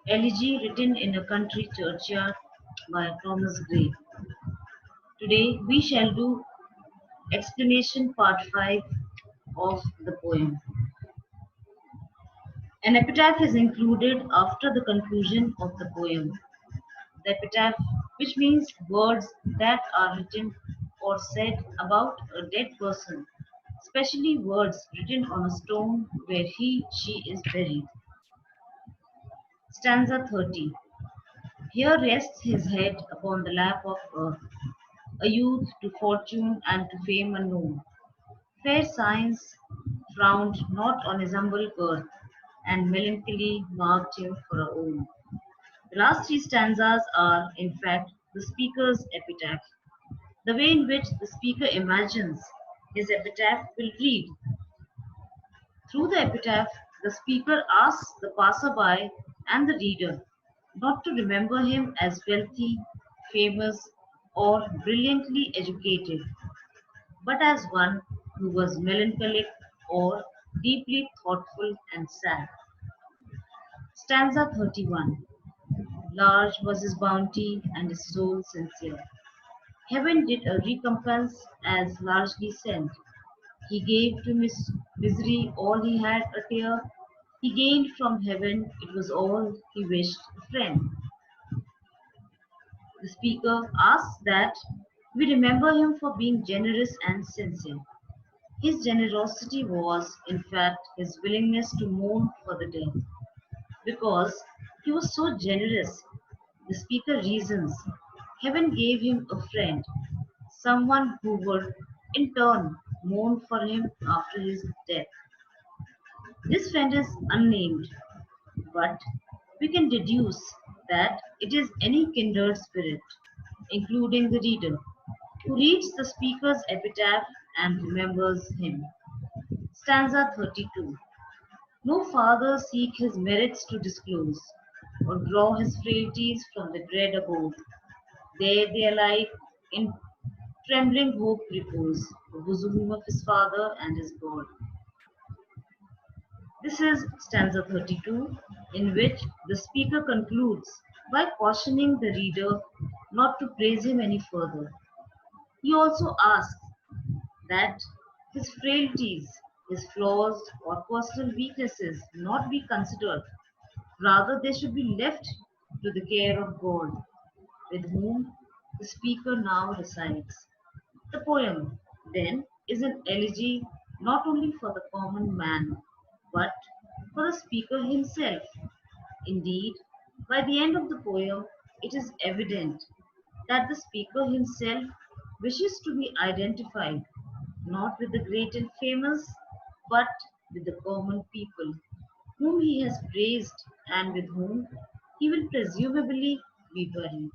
Elegy written in a country churchyard by Thomas Gray. Today we shall do explanation part 5 of the poem. An epitaph is included after the conclusion of the poem. The epitaph, which means words that are written or said about a dead person, especially words written on a stone where she is buried. Stanza 30. Here rests his head upon the lap of earth, a youth to fortune and to fame unknown. Fair science frowned not on his humble birth, and melancholy marked him for her own. The last three stanzas are, in fact, the speaker's epitaph. The way in which the speaker imagines his epitaph will read. Through the epitaph, the speaker asks the passerby and the reader not to remember him as wealthy, famous, or brilliantly educated, but as one who was melancholic or deeply thoughtful and sad. Stanza 31. Large was his bounty and his soul sincere. Heaven did a recompense as largely sent. He gave to misery all he had a tear. He gained from heaven, it was all he wished a friend. The speaker asks that we remember him for being generous and sincere. His generosity was, in fact, his willingness to mourn for the dead. Because he was so generous, the speaker reasons, heaven gave him a friend, someone who would, in turn, mourn for him after his death. This friend is unnamed, but we can deduce that it is any kindred spirit, including the reader, who reads the speaker's epitaph and remembers him. Stanza 32. No father seek his merits to disclose, or draw his frailties from the dread abode. There they alike in trembling hope repose, the bosom of his father and his God. This is stanza 32, in which the speaker concludes by cautioning the reader not to praise him any further. He also asks that his frailties, his flaws, or personal weaknesses not be considered. Rather, they should be left to the care of God, with whom the speaker now resides. The poem, then, is an elegy not only for the common man, but for the speaker himself. Indeed, by the end of the poem, it is evident that the speaker himself wishes to be identified not with the great and famous, but with the common people, whom he has praised and with whom he will presumably be buried.